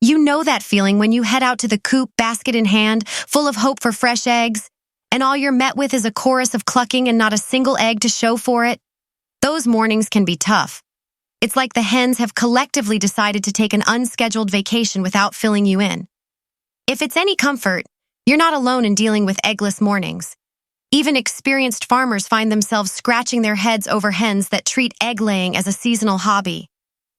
You know that feeling when you head out to the coop, basket in hand, full of hope for fresh eggs, and all you're met with is a chorus of clucking and not a single egg to show for it? Those mornings can be tough. It's like the hens have collectively decided to take an unscheduled vacation without filling you in. If it's any comfort, you're not alone in dealing with eggless mornings. Even experienced farmers find themselves scratching their heads over hens that treat egg-laying as a seasonal hobby.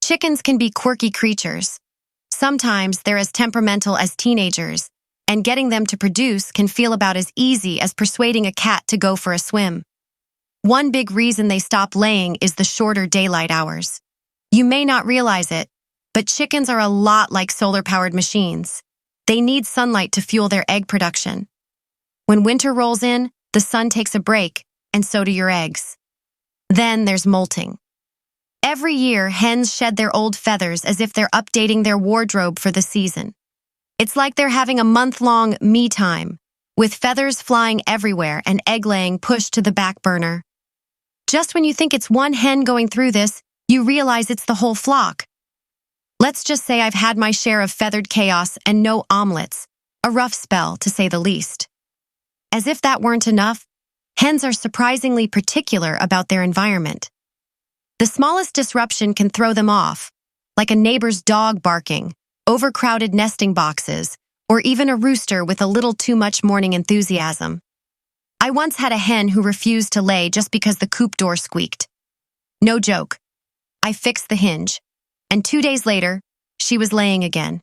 Chickens can be quirky creatures. Sometimes they're as temperamental as teenagers, and getting them to produce can feel about as easy as persuading a cat to go for a swim. One big reason they stop laying is the shorter daylight hours. You may not realize it, but chickens are a lot like solar-powered machines. They need sunlight to fuel their egg production. When winter rolls in, the sun takes a break, and so do your eggs. Then there's molting. Every year, hens shed their old feathers as if they're updating their wardrobe for the season. It's like they're having a month-long me time, with feathers flying everywhere and egg-laying pushed to the back burner. Just when you think it's one hen going through this, you realize it's the whole flock. Let's just say I've had my share of feathered chaos and no omelets, a rough spell, to say the least. As if that weren't enough, hens are surprisingly particular about their environment. The smallest disruption can throw them off, like a neighbor's dog barking, overcrowded nesting boxes, or even a rooster with a little too much morning enthusiasm. I once had a hen who refused to lay just because the coop door squeaked. No joke. I fixed the hinge, and 2 days later, she was laying again.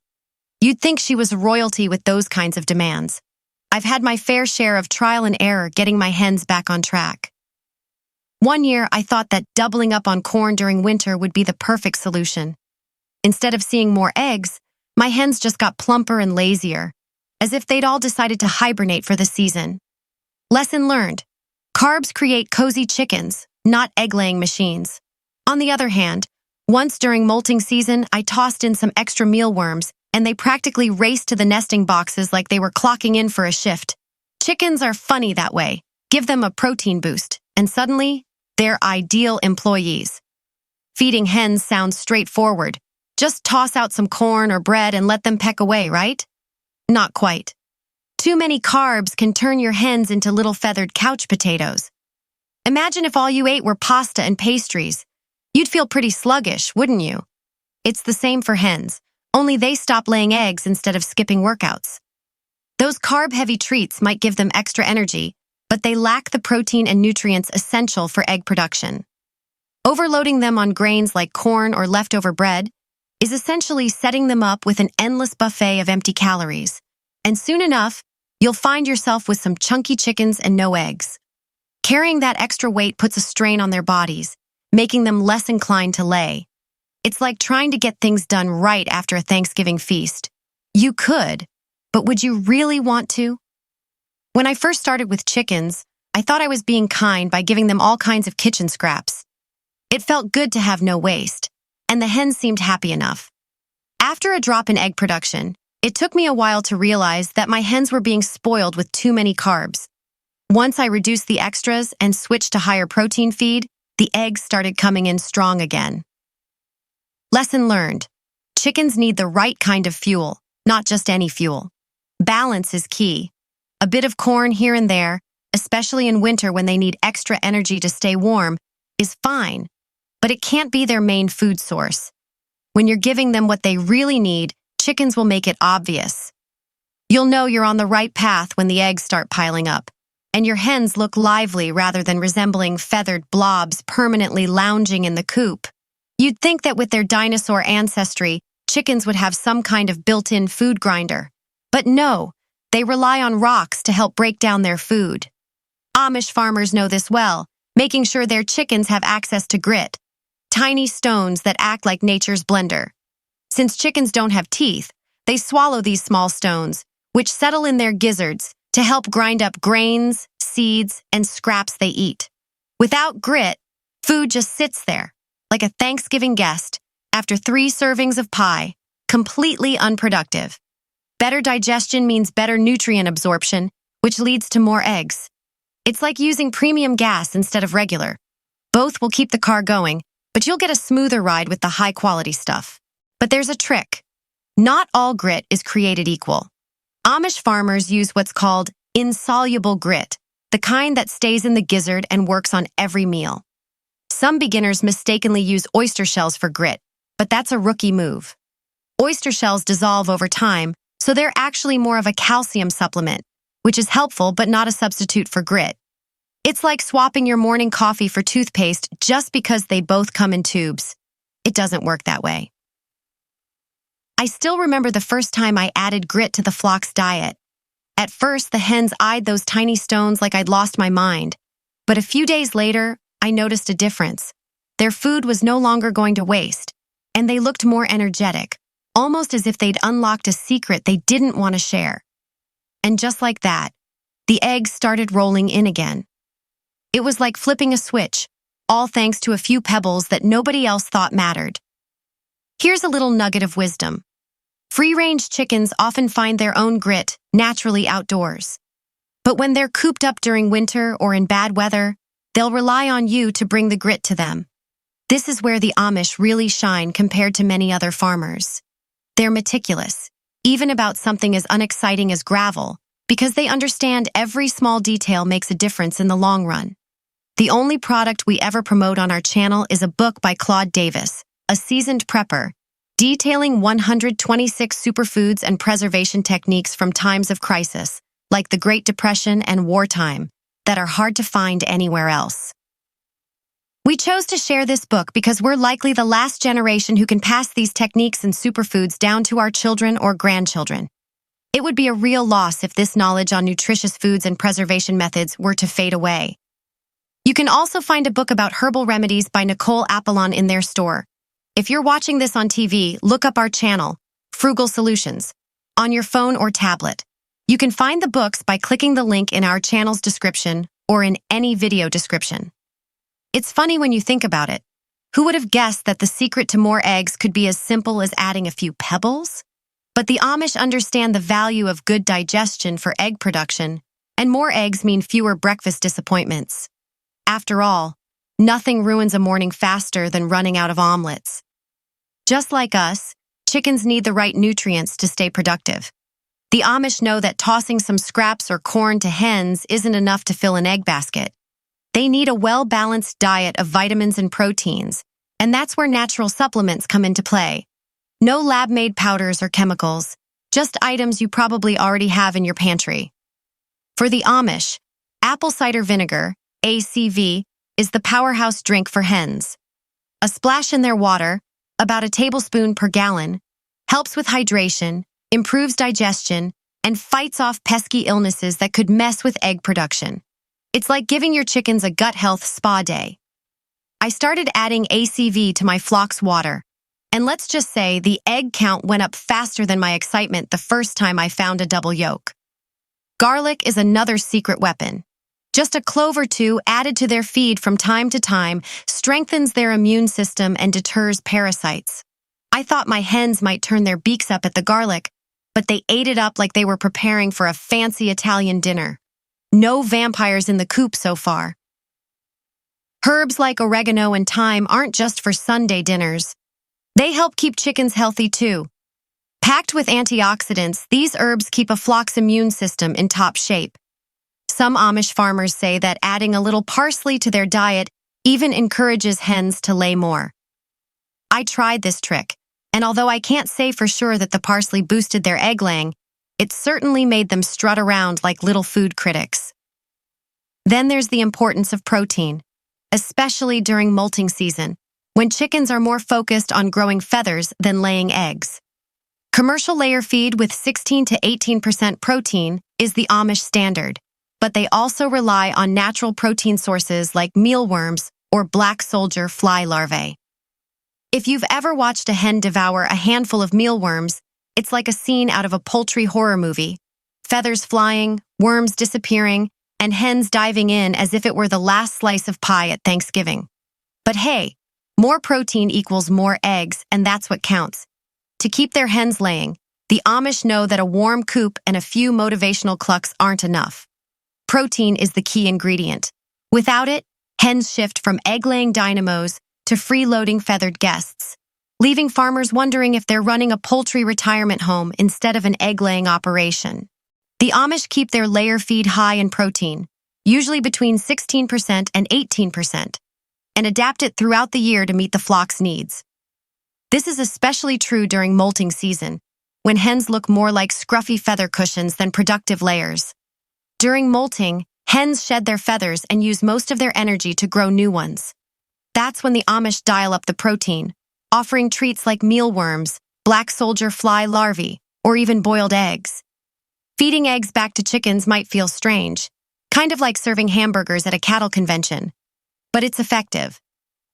You'd think she was royalty with those kinds of demands. I've had my fair share of trial and error getting my hens back on track. One year, I thought that doubling up on corn during winter would be the perfect solution. Instead of seeing more eggs, my hens just got plumper and lazier, as if they'd all decided to hibernate for the season. Lesson learned. Carbs create cozy chickens, not egg-laying machines. On the other hand, once during molting season, I tossed in some extra mealworms, and they practically raced to the nesting boxes like they were clocking in for a shift. Chickens are funny that way. Give them a protein boost, and suddenly, they're ideal employees. Feeding hens sounds straightforward. Just toss out some corn or bread and let them peck away, right? Not quite. Too many carbs can turn your hens into little feathered couch potatoes. Imagine if all you ate were pasta and pastries. You'd feel pretty sluggish, wouldn't you? It's the same for hens, only they stop laying eggs instead of skipping workouts. Those carb-heavy treats might give them extra energy, but they lack the protein and nutrients essential for egg production. Overloading them on grains like corn or leftover bread is essentially setting them up with an endless buffet of empty calories. And soon enough, you'll find yourself with some chunky chickens and no eggs. Carrying that extra weight puts a strain on their bodies, making them less inclined to lay. It's like trying to get things done right after a Thanksgiving feast. You could, but would you really want to? When I first started with chickens, I thought I was being kind by giving them all kinds of kitchen scraps. It felt good to have no waste, and the hens seemed happy enough. After a drop in egg production, it took me a while to realize that my hens were being spoiled with too many carbs. Once I reduced the extras and switched to higher protein feed, the eggs started coming in strong again. Lesson learned. Chickens need the right kind of fuel, not just any fuel. Balance is key. A bit of corn here and there, especially in winter when they need extra energy to stay warm, is fine, but it can't be their main food source. When you're giving them what they really need, chickens will make it obvious. You'll know you're on the right path when the eggs start piling up, and your hens look lively rather than resembling feathered blobs permanently lounging in the coop. You'd think that with their dinosaur ancestry, chickens would have some kind of built-in food grinder. But no, they rely on rocks to help break down their food. Amish farmers know this well, making sure their chickens have access to grit, tiny stones that act like nature's blender. Since chickens don't have teeth, they swallow these small stones, which settle in their gizzards to help grind up grains, seeds, and scraps they eat. Without grit, food just sits there, like a Thanksgiving guest, after 3 servings of pie, completely unproductive. Better digestion means better nutrient absorption, which leads to more eggs. It's like using premium gas instead of regular. Both will keep the car going, but you'll get a smoother ride with the high-quality stuff. But there's a trick. Not all grit is created equal. Amish farmers use what's called insoluble grit, the kind that stays in the gizzard and works on every meal. Some beginners mistakenly use oyster shells for grit, but that's a rookie move. Oyster shells dissolve over time, so they're actually more of a calcium supplement, which is helpful but not a substitute for grit. It's like swapping your morning coffee for toothpaste just because they both come in tubes. It doesn't work that way. I still remember the first time I added grit to the flock's diet. At first, the hens eyed those tiny stones like I'd lost my mind. But a few days later, I noticed a difference. Their food was no longer going to waste, and they looked more energetic, almost as if they'd unlocked a secret they didn't want to share. And just like that, the eggs started rolling in again. It was like flipping a switch, all thanks to a few pebbles that nobody else thought mattered. Here's a little nugget of wisdom. Free-range chickens often find their own grit naturally outdoors. But when they're cooped up during winter or in bad weather, they'll rely on you to bring the grit to them. This is where the Amish really shine compared to many other farmers. They're meticulous, even about something as unexciting as gravel, because they understand every small detail makes a difference in the long run. The only product we ever promote on our channel is a book by Claude Davis, a seasoned prepper, detailing 126 superfoods and preservation techniques from times of crisis, like the Great Depression and wartime, that are hard to find anywhere else. We chose to share this book because we're likely the last generation who can pass these techniques and superfoods down to our children or grandchildren. It would be a real loss if this knowledge on nutritious foods and preservation methods were to fade away. You can also find a book about herbal remedies by Nicole Apollon in their store. If you're watching this on TV, look up our channel, Frugal Solutions, on your phone or tablet. You can find the books by clicking the link in our channel's description or in any video description. It's funny when you think about it. Who would have guessed that the secret to more eggs could be as simple as adding a few pebbles? But the Amish understand the value of good digestion for egg production, and more eggs mean fewer breakfast disappointments. After all, nothing ruins a morning faster than running out of omelets. Just like us, chickens need the right nutrients to stay productive. The Amish know that tossing some scraps or corn to hens isn't enough to fill an egg basket. They need a well-balanced diet of vitamins and proteins, and that's where natural supplements come into play. No lab-made powders or chemicals, just items you probably already have in your pantry. For the Amish, apple cider vinegar, ACV, is the powerhouse drink for hens. A splash in their water, about a tablespoon per gallon, helps with hydration, improves digestion, and fights off pesky illnesses that could mess with egg production. It's like giving your chickens a gut health spa day. I started adding ACV to my flock's water, and let's just say the egg count went up faster than my excitement the first time I found a double yolk. Garlic is another secret weapon. Just a clove or two added to their feed from time to time strengthens their immune system and deters parasites. I thought my hens might turn their beaks up at the garlic, but they ate it up like they were preparing for a fancy Italian dinner. No vampires in the coop so far. Herbs like oregano and thyme aren't just for Sunday dinners. They help keep chickens healthy too. Packed with antioxidants, these herbs keep a flock's immune system in top shape. Some Amish farmers say that adding a little parsley to their diet even encourages hens to lay more. I tried this trick, and although I can't say for sure that the parsley boosted their egg laying, it certainly made them strut around like little food critics. Then there's the importance of protein, especially during molting season, when chickens are more focused on growing feathers than laying eggs. Commercial layer feed with 16 to 18% protein is the Amish standard, but they also rely on natural protein sources like mealworms or black soldier fly larvae. If you've ever watched a hen devour a handful of mealworms, it's like a scene out of a poultry horror movie. Feathers flying, worms disappearing, and hens diving in as if it were the last slice of pie at Thanksgiving. But hey, more protein equals more eggs, and that's what counts. To keep their hens laying, the Amish know that a warm coop and a few motivational clucks aren't enough. Protein is the key ingredient. Without it, hens shift from egg-laying dynamos to freeloading feathered guests. leaving farmers wondering if they're running a poultry retirement home instead of an egg-laying operation. The Amish keep their layer feed high in protein, usually between 16% and 18%, and adapt it throughout the year to meet the flock's needs. This is especially true during molting season, when hens look more like scruffy feather cushions than productive layers. During molting, hens shed their feathers and use most of their energy to grow new ones. That's when the Amish dial up the protein, offering treats like mealworms, black soldier fly larvae, or even boiled eggs. Feeding eggs back to chickens might feel strange, kind of like serving hamburgers at a cattle convention. But it's effective.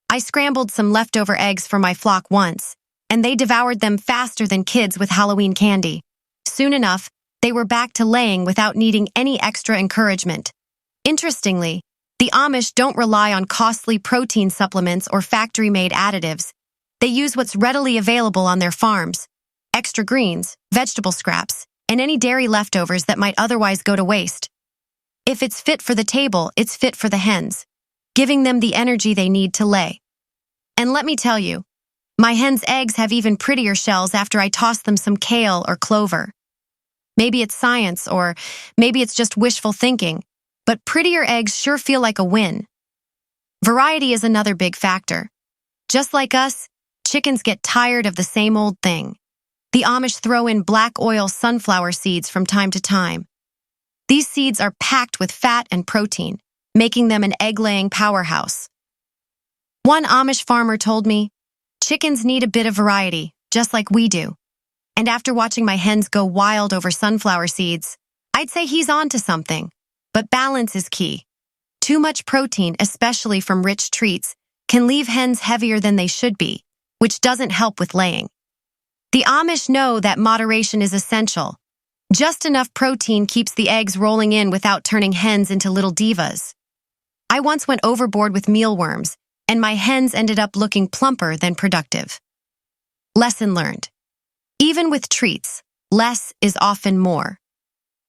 I scrambled some leftover eggs for my flock once, and they devoured them faster than kids with Halloween candy. Soon enough, they were back to laying without needing any extra encouragement. Interestingly, the Amish don't rely on costly protein supplements or factory-made additives. They use what's readily available on their farms: extra greens, vegetable scraps, and any dairy leftovers that might otherwise go to waste. If it's fit for the table, it's fit for the hens, giving them the energy they need to lay. And let me tell you, my hens' eggs have even prettier shells after I toss them some kale or clover. Maybe it's science, or maybe it's just wishful thinking, but prettier eggs sure feel like a win. Variety is another big factor. Just like us, chickens get tired of the same old thing. The Amish throw in black oil sunflower seeds from time to time. These seeds are packed with fat and protein, making them an egg-laying powerhouse. One Amish farmer told me, "Chickens need a bit of variety, just like we do." And after watching my hens go wild over sunflower seeds, I'd say he's on to something. But balance is key. Too much protein, especially from rich treats, can leave hens heavier than they should be, which doesn't help with laying. The Amish know that moderation is essential. Just enough protein keeps the eggs rolling in without turning hens into little divas. I once went overboard with mealworms, and my hens ended up looking plumper than productive. Lesson learned. Even with treats, less is often more.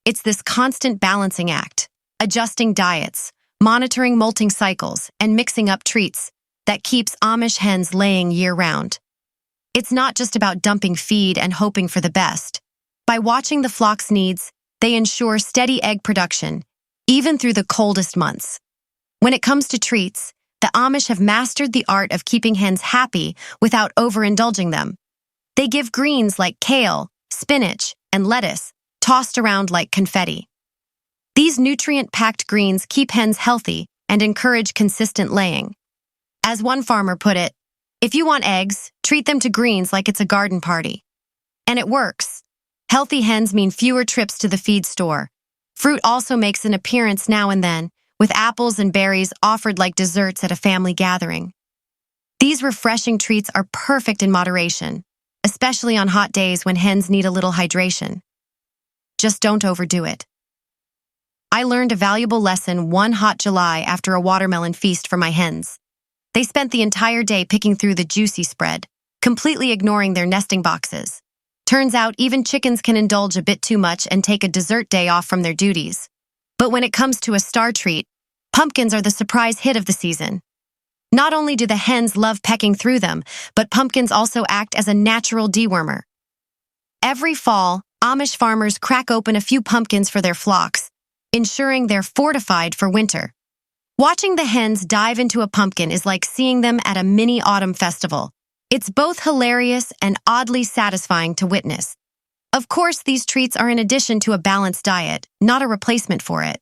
It's this constant balancing act, adjusting diets, monitoring molting cycles, and mixing up treats that keeps Amish hens laying year-round. It's not just about dumping feed and hoping for the best. By watching the flock's needs, they ensure steady egg production, even through the coldest months. When it comes to treats, the Amish have mastered the art of keeping hens happy without overindulging them. They give greens like kale, spinach, and lettuce, tossed around like confetti. These nutrient-packed greens keep hens healthy and encourage consistent laying. As one farmer put it, "If you want eggs, treat them to greens like it's a garden party." And it works. Healthy hens mean fewer trips to the feed store. Fruit also makes an appearance now and then, with apples and berries offered like desserts at a family gathering. These refreshing treats are perfect in moderation, especially on hot days when hens need a little hydration. Just don't overdo it. I learned a valuable lesson one hot July after a watermelon feast for my hens. They spent the entire day picking through the juicy spread, completely ignoring their nesting boxes. Turns out even chickens can indulge a bit too much and take a dessert day off from their duties. But when it comes to a star treat, pumpkins are the surprise hit of the season. Not only do the hens love pecking through them, but pumpkins also act as a natural dewormer. Every fall, Amish farmers crack open a few pumpkins for their flocks, ensuring they're fortified for winter. Watching the hens dive into a pumpkin is like seeing them at a mini autumn festival. It's both hilarious and oddly satisfying to witness. Of course, these treats are in addition to a balanced diet, not a replacement for it.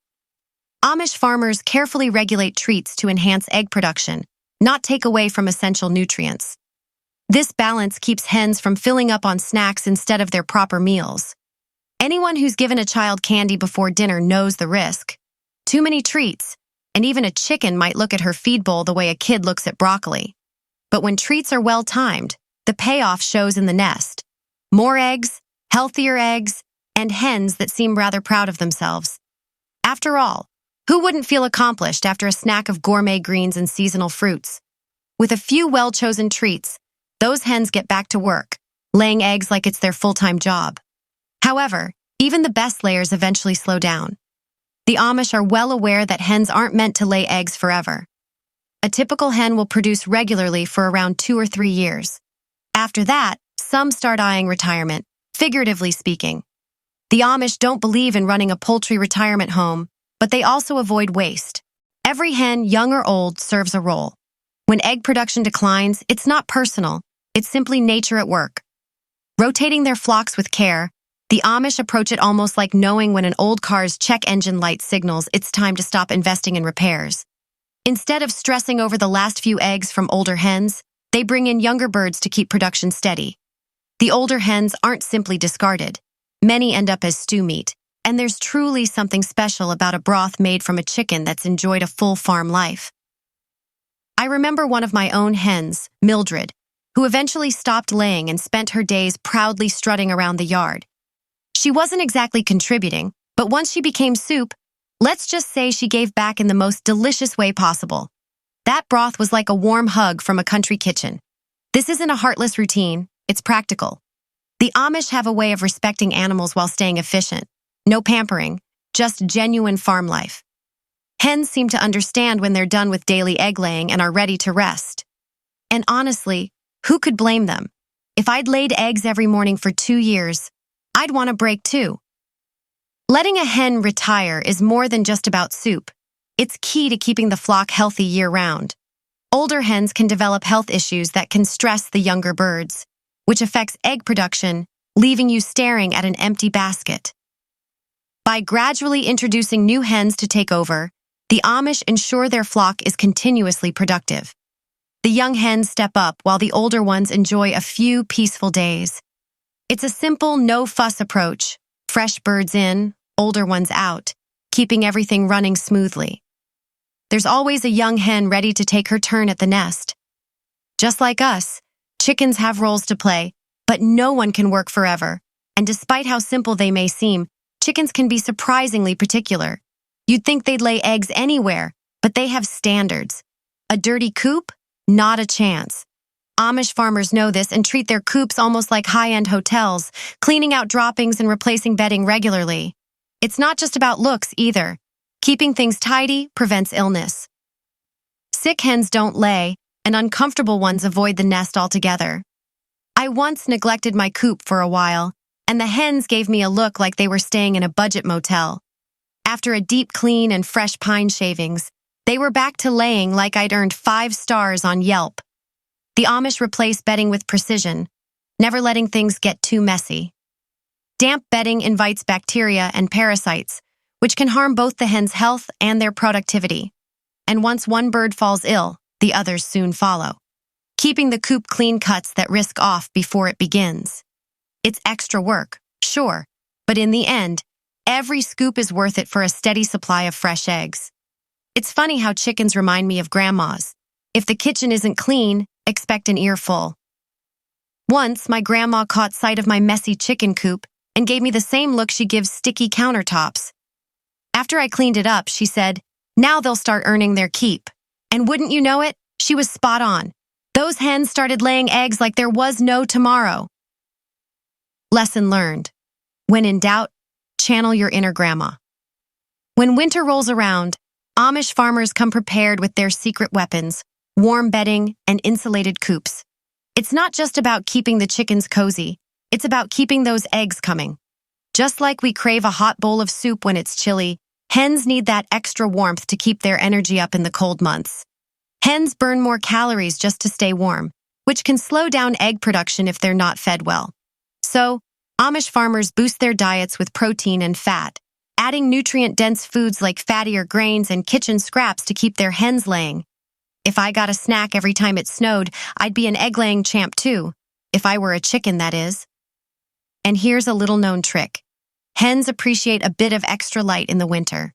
Amish farmers carefully regulate treats to enhance egg production, not take away from essential nutrients. This balance keeps hens from filling up on snacks instead of their proper meals. Anyone who's given a child candy before dinner knows the risk. Too many treats, and even a chicken might look at her feed bowl the way a kid looks at broccoli. But when treats are well-timed, the payoff shows in the nest. More eggs, healthier eggs, and hens that seem rather proud of themselves. After all, who wouldn't feel accomplished after a snack of gourmet greens and seasonal fruits? With a few well-chosen treats, those hens get back to work, laying eggs like it's their full-time job. However, even the best layers eventually slow down. The Amish are well aware that hens aren't meant to lay eggs forever. A typical hen will produce regularly for around 2 or 3 years. After that, some start eyeing retirement, figuratively speaking. The Amish don't believe in running a poultry retirement home, but they also avoid waste. Every hen, young or old, serves a role. When egg production declines, it's not personal, it's simply nature at work. Rotating their flocks with care, the Amish approach it almost like knowing when an old car's check engine light signals it's time to stop investing in repairs. Instead of stressing over the last few eggs from older hens, they bring in younger birds to keep production steady. The older hens aren't simply discarded. Many end up as stew meat, and there's truly something special about a broth made from a chicken that's enjoyed a full farm life. I remember one of my own hens, Mildred, who eventually stopped laying and spent her days proudly strutting around the yard. She wasn't exactly contributing, but once she became soup, let's just say she gave back in the most delicious way possible. That broth was like a warm hug from a country kitchen. This isn't a heartless routine, it's practical. The Amish have a way of respecting animals while staying efficient. No pampering, just genuine farm life. Hens seem to understand when they're done with daily egg laying and are ready to rest. And honestly, who could blame them? If I'd laid eggs every morning for 2 years, I'd want a break too. Letting a hen retire is more than just about soup. It's key to keeping the flock healthy year-round. Older hens can develop health issues that can stress the younger birds, which affects egg production, leaving you staring at an empty basket. By gradually introducing new hens to take over, the Amish ensure their flock is continuously productive. The young hens step up while the older ones enjoy a few peaceful days. It's a simple, no-fuss approach. Fresh birds in, older ones out, keeping everything running smoothly. There's always a young hen ready to take her turn at the nest. Just like us, chickens have roles to play, but no one can work forever. And despite how simple they may seem, chickens can be surprisingly particular. You'd think they'd lay eggs anywhere, but they have standards. A dirty coop? Not a chance. Amish farmers know this and treat their coops almost like high-end hotels, cleaning out droppings and replacing bedding regularly. It's not just about looks either. Keeping things tidy prevents illness. Sick hens don't lay, and uncomfortable ones avoid the nest altogether. I once neglected my coop for a while, and the hens gave me a look like they were staying in a budget motel. After a deep clean and fresh pine shavings, they were back to laying like I'd earned 5 stars on Yelp. The Amish replace bedding with precision, never letting things get too messy. Damp bedding invites bacteria and parasites, which can harm both the hen's health and their productivity. And once one bird falls ill, the others soon follow. Keeping the coop clean cuts that risk off before it begins. It's extra work, sure, but in the end, every scoop is worth it for a steady supply of fresh eggs. It's funny how chickens remind me of grandmas. If the kitchen isn't clean, expect an earful. Once, my grandma caught sight of my messy chicken coop and gave me the same look she gives sticky countertops. After I cleaned it up, she said, "Now they'll start earning their keep." And wouldn't you know it, she was spot on. Those hens started laying eggs like there was no tomorrow. Lesson learned. When in doubt, channel your inner grandma. When winter rolls around, Amish farmers come prepared with their secret weapons, warm bedding, and insulated coops. It's not just about keeping the chickens cozy, it's about keeping those eggs coming. Just like we crave a hot bowl of soup when it's chilly, hens need that extra warmth to keep their energy up in the cold months. Hens burn more calories just to stay warm, which can slow down egg production if they're not fed well. So, Amish farmers boost their diets with protein and fat, adding nutrient-dense foods like fattier grains and kitchen scraps to keep their hens laying. If I got a snack every time it snowed, I'd be an egg-laying champ too. If I were a chicken, that is. And here's a little-known trick. Hens appreciate a bit of extra light in the winter.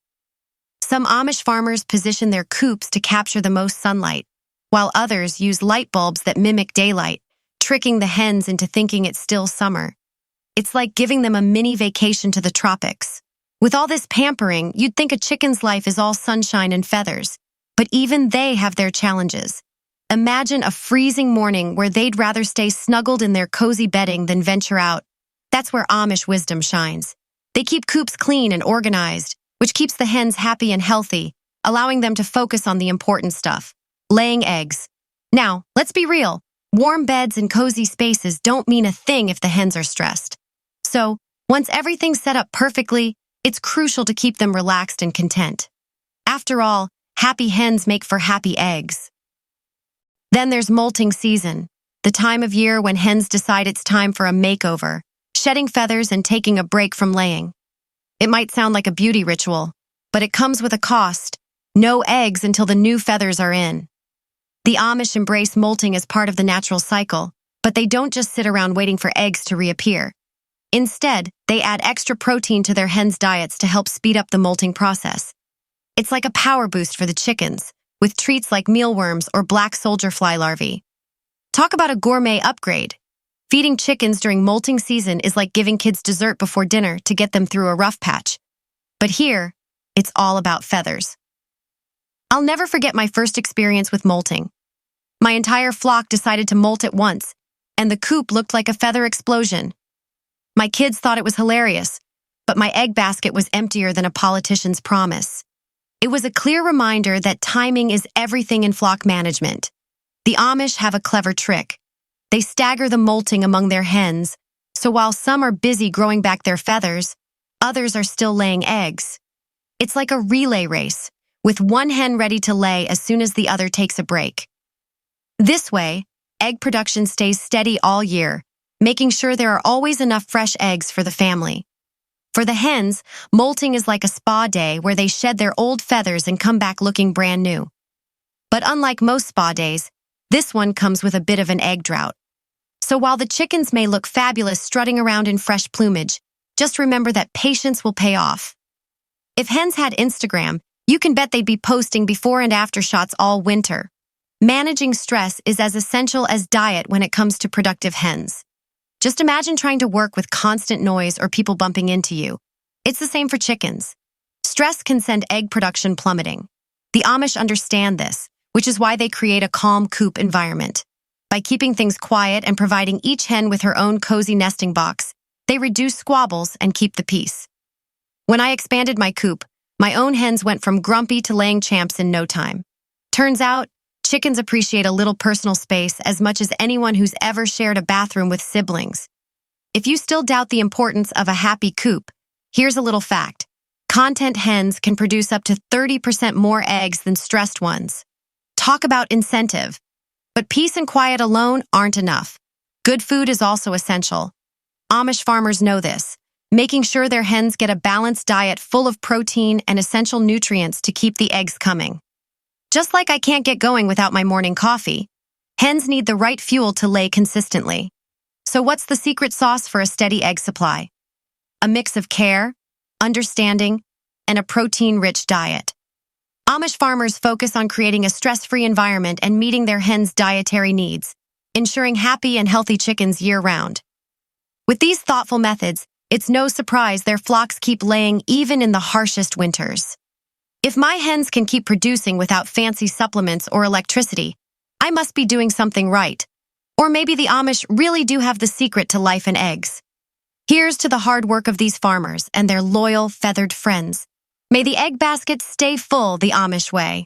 Some Amish farmers position their coops to capture the most sunlight, while others use light bulbs that mimic daylight, tricking the hens into thinking it's still summer. It's like giving them a mini vacation to the tropics. With all this pampering, you'd think a chicken's life is all sunshine and feathers, but even they have their challenges. Imagine a freezing morning where they'd rather stay snuggled in their cozy bedding than venture out. That's where Amish wisdom shines. They keep coops clean and organized, which keeps the hens happy and healthy, allowing them to focus on the important stuff, laying eggs. Now, let's be real. Warm beds and cozy spaces don't mean a thing if the hens are stressed. So, once everything's set up perfectly, it's crucial to keep them relaxed and content. After all, happy hens make for happy eggs. Then there's molting season, the time of year when hens decide it's time for a makeover, shedding feathers and taking a break from laying. It might sound like a beauty ritual, but it comes with a cost. No eggs until the new feathers are in. The Amish embrace molting as part of the natural cycle, but they don't just sit around waiting for eggs to reappear. Instead, they add extra protein to their hens' diets to help speed up the molting process. It's like a power boost for the chickens, with treats like mealworms or black soldier fly larvae. Talk about a gourmet upgrade. Feeding chickens during molting season is like giving kids dessert before dinner to get them through a rough patch. But here, it's all about feathers. I'll never forget my first experience with molting. My entire flock decided to molt at once, and the coop looked like a feather explosion. My kids thought it was hilarious, but my egg basket was emptier than a politician's promise. It was a clear reminder that timing is everything in flock management. The Amish have a clever trick. They stagger the molting among their hens, so while some are busy growing back their feathers, others are still laying eggs. It's like a relay race, with one hen ready to lay as soon as the other takes a break. This way, egg production stays steady all year, making sure there are always enough fresh eggs for the family. For the hens, molting is like a spa day where they shed their old feathers and come back looking brand new. But unlike most spa days, this one comes with a bit of an egg drought. So while the chickens may look fabulous strutting around in fresh plumage, just remember that patience will pay off. If hens had Instagram, you can bet they'd be posting before and after shots all winter. Managing stress is as essential as diet when it comes to productive hens. Just imagine trying to work with constant noise or people bumping into you. It's the same for chickens. Stress can send egg production plummeting. The Amish understand this, which is why they create a calm coop environment. By keeping things quiet and providing each hen with her own cozy nesting box, they reduce squabbles and keep the peace. When I expanded my coop, my own hens went from grumpy to laying champs in no time. Turns out, chickens appreciate a little personal space as much as anyone who's ever shared a bathroom with siblings. If you still doubt the importance of a happy coop, here's a little fact. Content hens can produce up to 30% more eggs than stressed ones. Talk about incentive. But peace and quiet alone aren't enough. Good food is also essential. Amish farmers know this, making sure their hens get a balanced diet full of protein and essential nutrients to keep the eggs coming. Just like I can't get going without my morning coffee, hens need the right fuel to lay consistently. So what's the secret sauce for a steady egg supply? A mix of care, understanding, and a protein-rich diet. Amish farmers focus on creating a stress-free environment and meeting their hens' dietary needs, ensuring happy and healthy chickens year-round. With these thoughtful methods, it's no surprise their flocks keep laying even in the harshest winters. If my hens can keep producing without fancy supplements or electricity, I must be doing something right. Or maybe the Amish really do have the secret to life and eggs. Here's to the hard work of these farmers and their loyal, feathered friends. May the egg baskets stay full the Amish way.